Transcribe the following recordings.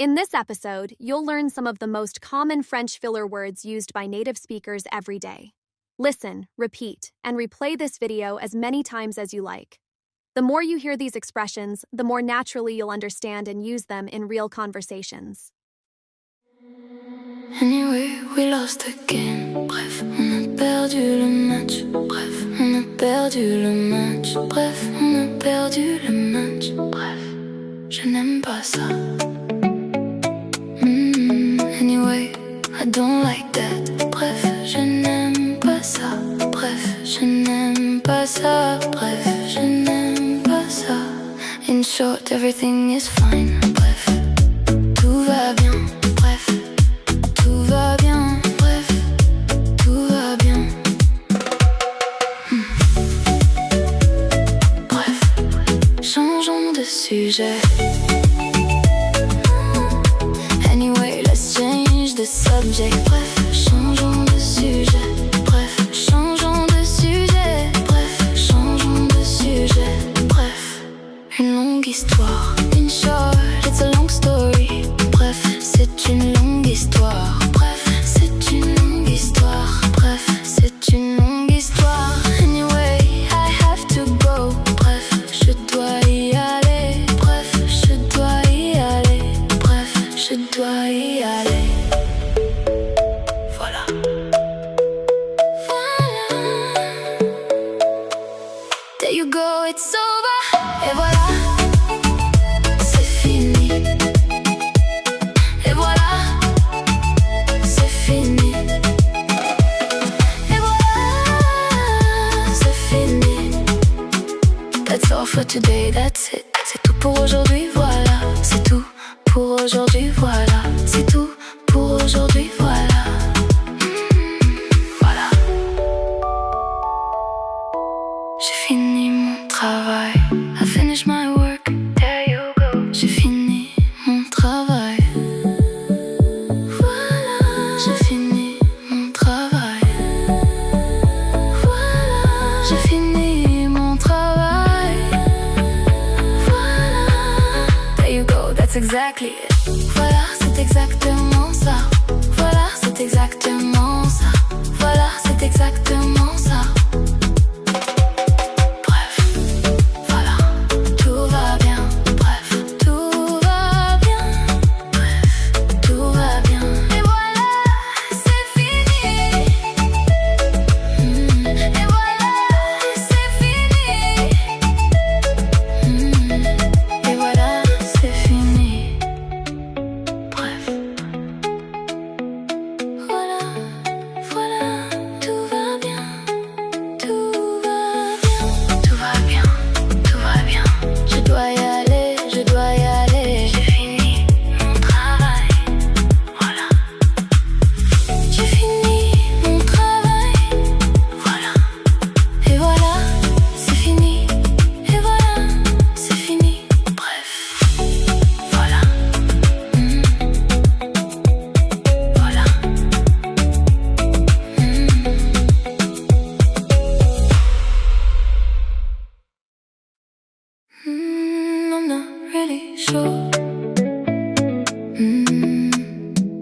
In this episode, you'll learn some of the most common French filler words used by native speakers every day. Listen, repeat, and replay this video as many times as you like. The more you hear these expressions, the more naturally you'll understand and use them in real conversations. Anyway, we lost again. Bref, on a perdu le match. Bref, on a perdu le match. Bref, on a perdu le match. Bref, je n'aime pas ça. Anyway, I don't like that. Bref, je n'aime pas ça. Bref, je n'aime pas ça. Bref, je n'aime pas ça. In short, everything is fine. Bref, tout va bien. Bref, tout va bien. Bref, tout va bien. Bref, changeons de sujet. Anyway, let's change the subject. Bref, changeons de sujet. Bref, changeons de sujet. Bref, changeons de sujet. Bref, une longue histoire. In short, it's a long story. Bref, c'est une longue histoire. Bref, c'est une longue histoire. Bref, c'est une longue histoire. Anyway, I have to go. Bref, je dois y aller. Bref, je dois y aller. Bref, je dois y aller. Voilà. Voilà. There you go, it's over. Et voilà, c'est fini. Et voilà, c'est fini. Et voilà, c'est fini. That's all for today, that's it. C'est tout pour aujourd'hui, voilà. C'est tout pour aujourd'hui, voilà. C'est tout pour aujourd'hui, voilà. Voilà. J'ai fini mon travail. I finished my work. There you go. J'ai fini mon travail. Voilà. J'ai fini mon travail. Voilà. J'ai fini mon travail. Voilà. There you go. That's exactly it. Voilà, c'est exactement ça. Voilà, c'est exactement ça. Voilà, c'est exactement ça. Bref, voilà, tout va bien. Bref, tout va bien. Bref, tout va bien. Et voilà, c'est fini. Et voilà, c'est fini. Et voilà, c'est fini. Bref, voilà, voilà, tout va bien, tout va bien, tout va bien, tout va bien. Je dois y aller, je dois y aller. J'ai fini mon travail, voilà. J'ai fini mon travail, voilà. Et voilà, c'est fini. Et voilà, c'est fini. Bref, voilà. Voilà. I'm not really sure.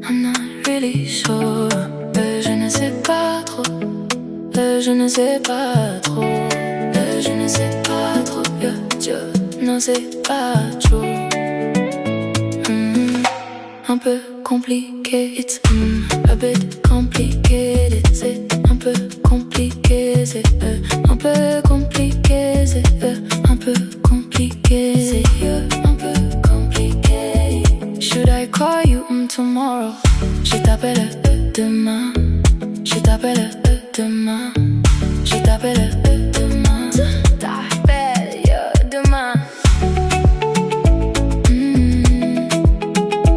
I'm not really sure. Je ne sais pas trop. Je ne sais pas trop. Je ne sais pas trop. Je ne sais pas trop. Un peu compliqué, it's a bit complicated. C'est un peu compliqué, c'est un peu compliqué, c'est un peu compliqué, c'est un peu compliqué. Should I call you tomorrow? Je t'appelle demain. Je t'appelle demain. Je t'appelle demain. T'appelle demain.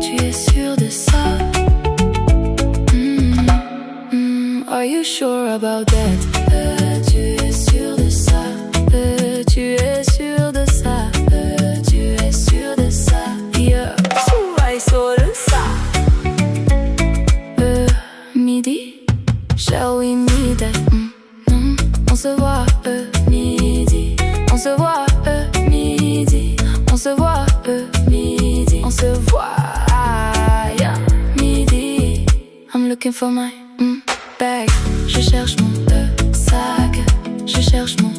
Tu es sûr de ça? Are you sure about that? Tu es sûr de ça? Tu es sûr de ça? Tu es sûr de ça? Yeah. I saw de ça. Midi, shall we meet at on se voit midi. On se voit midi. On se voit midi. On se voit. looking for my bag. Je cherche mon sac. Je cherche mon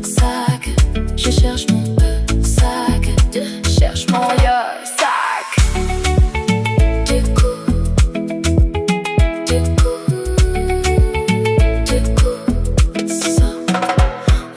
sac. Je cherche mon sac. Je cherche mon sac. Du coup, c'est ça.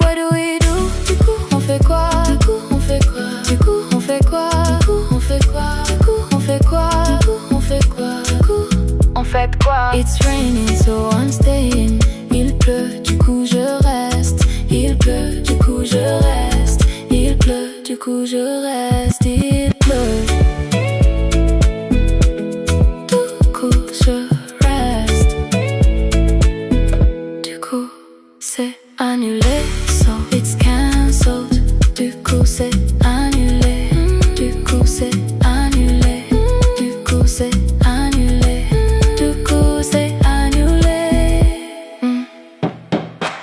What do we do? Du coup, on fait quoi? Du coup, on fait quoi? Du coup, on fait quoi? Du coup, on fait quoi? Du coup, on fait quoi? Du coup, on fait quoi? Du coup, on fait quoi? It's raining, so I'm staying. Il pleut, du coup je reste. Il pleut, du coup je reste. Il pleut, du coup je reste. Il pleut, du coup je reste. Du coup c'est annulé, so it's cancelled. Du coup c'est annulé. Du coup c'est annulé. Du coup c'est annulé. Du coup c'est annulé.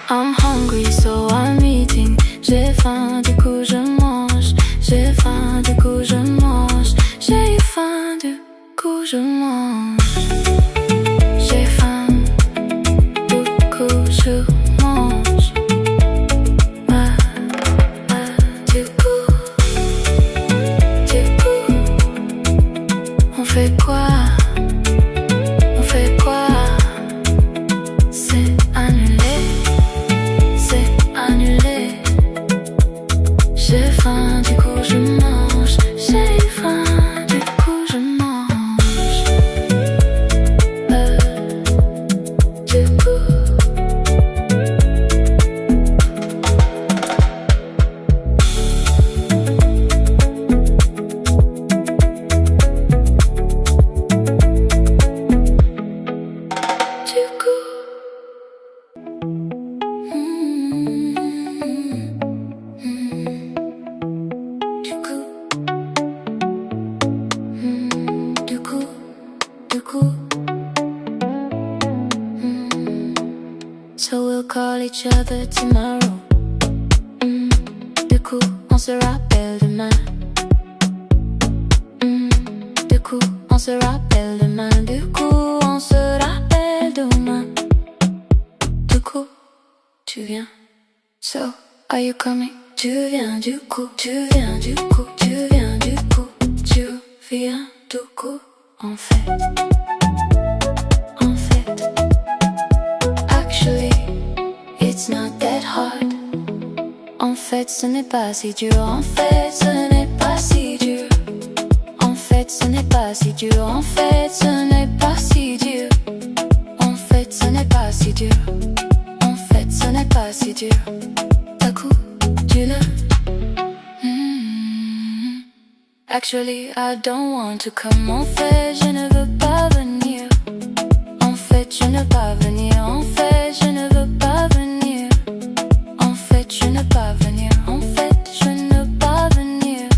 I'm hungry, so I'm eating. J'ai faim, du coup je mange. J'ai faim, du coup je mange. J'ai faim, du coup je mange. J'ai faim, du coup je mange. Du coup, on fait quoi? On fait quoi? C'est annulé. C'est annulé. J'ai faim, du coup je mange. J'ai faim, du coup je mange. Du coup. So we'll call each other tomorrow. Du coup, on se rappelle demain. Du coup, on se rappelle demain. Du coup, on se rappelle demain. Du coup, tu viens. So, are you coming? Tu viens du coup, tu viens du coup, tu viens du coup, tu viens du coup. En fait, actually, it's not that hard. En fait, ce n'est pas si dur. En fait, ce n'est pas si dur. En fait, ce n'est pas si dur. En fait, ce n'est pas si dur. En fait, ce n'est pas si dur. En fait, ce n'est pas si dur. D'un coup, tu le. Actually, I don't want to come. En fait, je ne veux pas venir. En fait, je ne veux pas venir. En fait, je ne veux pas venir. En fait, je ne veux pas venir. En fait, je ne veux pas venir.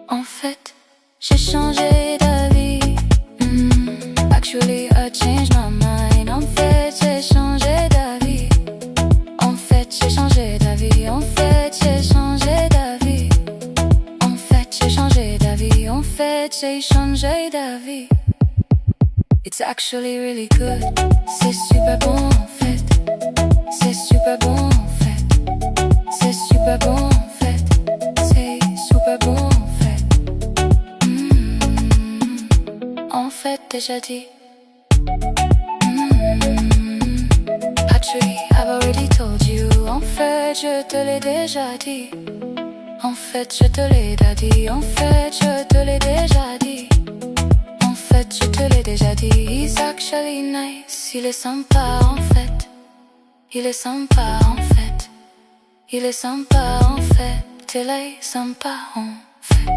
En fait, j'ai changé d'avis. Actually, I changed my mind. En fait, j'ai changé d'avis. En fait, j'ai changé d'avis. En fait, j'ai changé d'avis. En fait, j'ai changé d'avis. En fait, j'ai changé d'avis. It's actually really good. C'est super bon en fait. C'est super bon en fait. C'est super bon en fait. C'est super bon en fait. En fait, déjà dit. Actually, I've already told you. En fait, je te l'ai déjà dit. En fait, je te l'ai déjà dit. En fait, je te l'ai déjà dit. En fait, je te l'ai déjà dit. He's actually nice. Il est sympa en fait. Il est sympa en fait. Il est sympa en fait. Il est sympa en fait.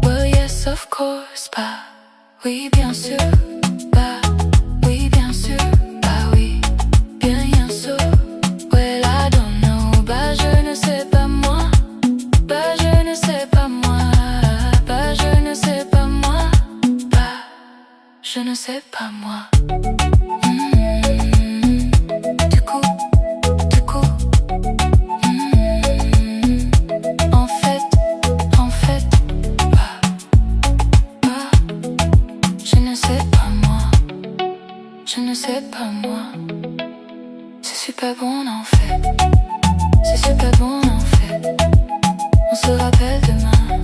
Well, yes, of course. Bah, oui, bien sûr. Bah, oui, bien sûr. Bah, oui, bien sûr. Well, I don't know. Bah, je ne sais pas moi. Bah, je ne sais pas moi. Bah, je ne sais pas moi. Bah, je ne sais pas moi. Du coup, en fait, bah, super bon, on en fait. C'est super bon, on en fait. On se rappelle demain.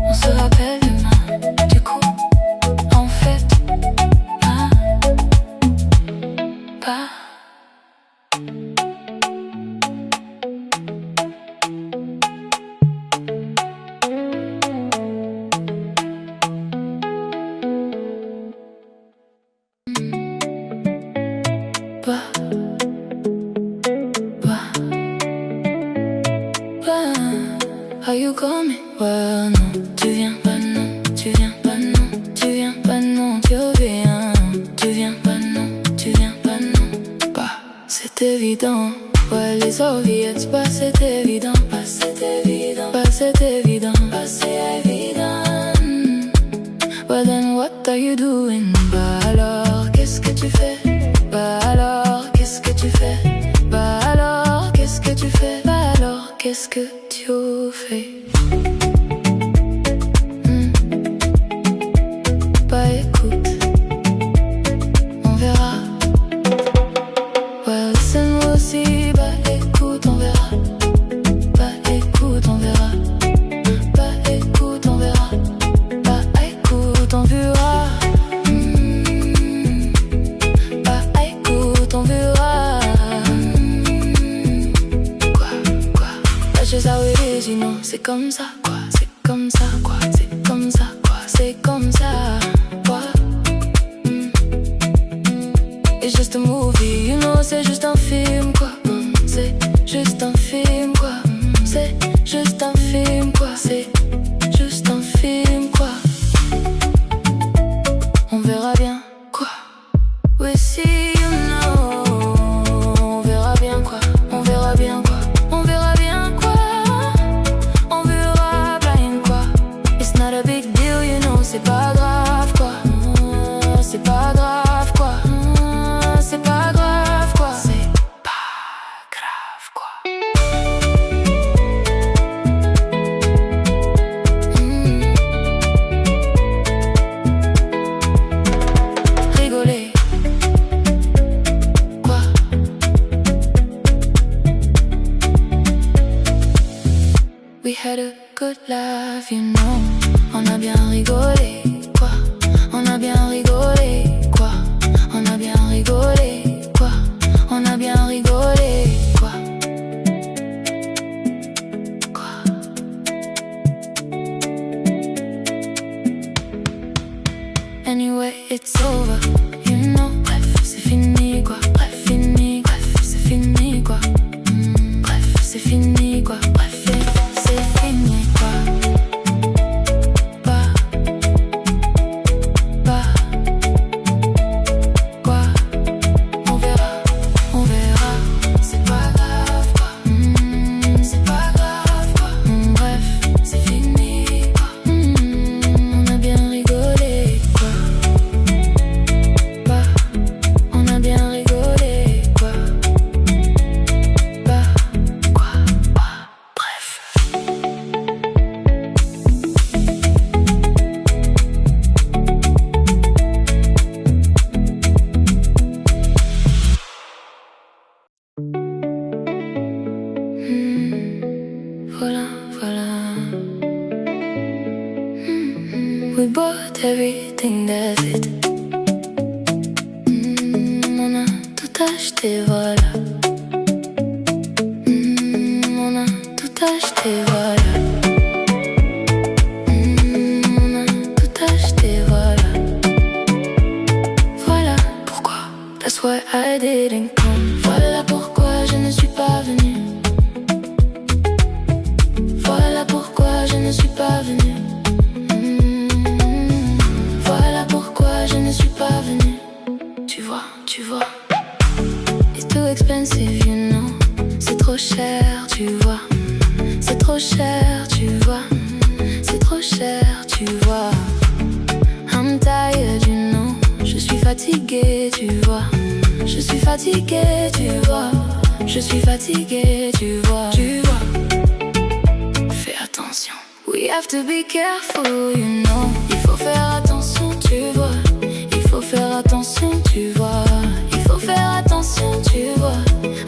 On se rappelle demain. Du coup, en fait, pas. Are you coming? Ouais, non, tu viens pas, non, tu viens pas, non, tu viens pas, non, tu reviens. Tu viens pas, non, tu viens pas, non. Bah, c'est évident. Ouais, les serviettes, bah, c'est évident. Bah, c'est évident. Bah, c'est évident. Bah, c'est évident. Well, then what are you doing? Bah, alors, qu'est-ce que tu fais? Bah, alors, qu'est-ce que tu fais? Bah, alors, qu'est-ce que tu fais? Bah, alors, qu'est-ce que tu fais? Bah, écoute, on verra. Well, listen, we'll see. Bah, écoute, on verra. Bah, écoute, on verra. Bah, écoute, on verra. Bah, écoute, on verra. Bah, écoute, on verra. Quoi? That's just how it is, you know. C'est comme ça, quoi. C'est comme ça, quoi. C'est comme ça, quoi. C'est comme ça, quoi. It's just a movie, you know. C'est juste un film, quoi. C'est juste un film, quoi. C'est juste un film, quoi. C'est juste un film, quoi. On verra bien, quoi. We see, you know. On verra bien, quoi. On verra bien, quoi. On verra bien, quoi. On verra bien, quoi. It's not a big deal, you know. C'est pas grave, quoi. C'est pas grave, quoi. C'est pas grave, quoi. C'est pas grave, quoi. Rigoler. Quoi? We had a good life, you know. On a bien rigolé, quoi. On a bien rigolé, quoi. On a bien rigolé, quoi. On a bien rigolé, quoi. Quoi? Anyway, it's over, you know. Bref, c'est fini, quoi. Bref, fini, bref, c'est fini, quoi. Bref, c'est fini, quoi. Bref, c'est fini, quoi. Bah, quoi? On verra, c'est pas grave, quoi. C'est pas grave, quoi. Bref, c'est fini, quoi. On a bien rigolé, quoi. Bah, on a bien rigolé, quoi. Bah, quoi? Bah, bref. Voilà. We bought everything, that's it. On a tout acheté, voilà. On a tout acheté, voilà. On a tout acheté, voilà. Voilà pourquoi. That's why I didn't come. Voilà pourquoi je ne suis pas venue. Voilà pourquoi je ne suis pas venue. Voilà pourquoi je ne suis pas venue. Tu vois. It's too expensive, you know. C'est trop cher, tu vois. C'est trop cher, tu vois. C'est trop cher, tu vois. I'm tired, you know. Je suis fatiguée, tu vois. Je suis fatiguée, tu vois. Je suis fatiguée, tu vois. Fais attention. We have to be careful, you know. Il faut faire attention, tu vois. Il faut faire attention, tu vois. Il faut faire attention. attention, tu vois.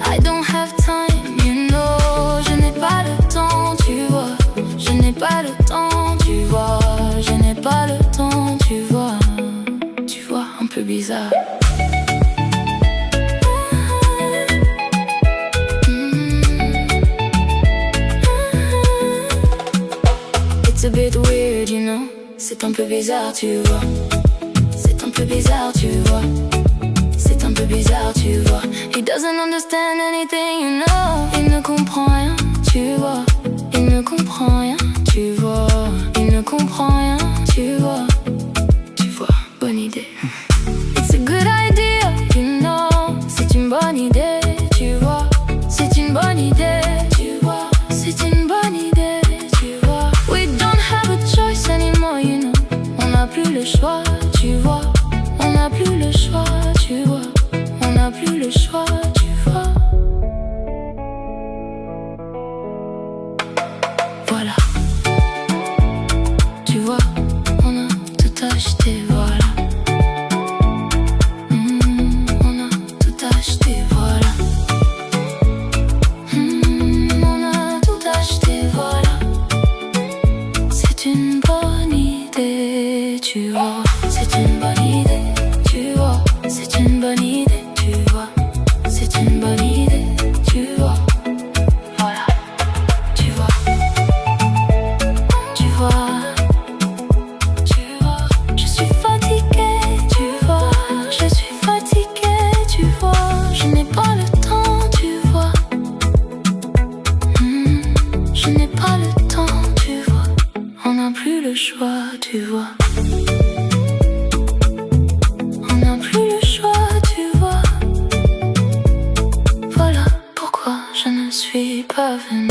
I don't have time, you know. Je n'ai pas le temps, tu vois. Je n'ai pas le temps, tu vois. Je n'ai pas le temps, tu vois. Tu vois, un peu bizarre. It's a bit weird, you know. C'est un peu bizarre, tu vois. C'est un peu bizarre, tu vois. C'est un peu bizarre, tu vois. He doesn't understand anything, you know. Il ne comprend rien, tu vois. Il ne comprend rien, tu vois. Il ne comprend rien, tu vois. Tu vois, bonne idée. It's a good idea, you know. C'est une bonne idée, tu vois. C'est une bonne idée, tu vois. C'est une bonne idée, tu vois. We don't have a choice anymore, you know. On n'a plus le choix, tu vois. On n'a plus le choix, tu vois. On n'a plus le choix, tu vois. Voilà. Tu vois, on a tout acheté, voilà. On a tout acheté, voilà. On a tout acheté, voilà. C'est une bonne idée, tu vois. C'est une bonne idée, tu vois. C'est une bonne idée, tu vois. C'est une bonne idée, tu vois. Voilà, tu vois. Tu vois. Tu vois. Je suis fatiguée, tu vois. Je suis fatiguée, tu vois. Je n'ai pas le temps, tu vois. Je n'ai pas le temps, tu vois. On n'a plus le choix, tu vois. On n'a plus le choix, tu vois. Voilà pourquoi je ne suis pas venue.